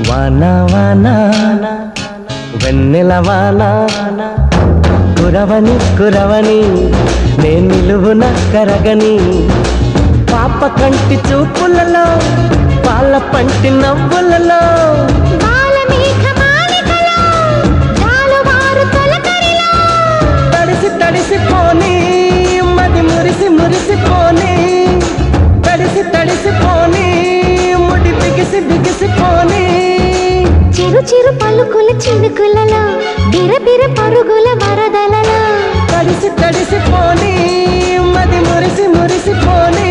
వానా వానా వెన్నెల వానా కురవని కురవని నే నిలువున కరగని పాప కంటి చూపులలో పాల పంటి నవ్వులలో తడిసి తడిసిపోని మది మురిసి మురిసిపోని తడిసి తడిసిపోని ముడి బిగిసి బిగిసిపోని చిరు చిరు పలుకుల చినుకులలో బిరబిర పరుగుల వరదలలో తడిసి తడిసిపోని మది మురిసి మురిసిపోని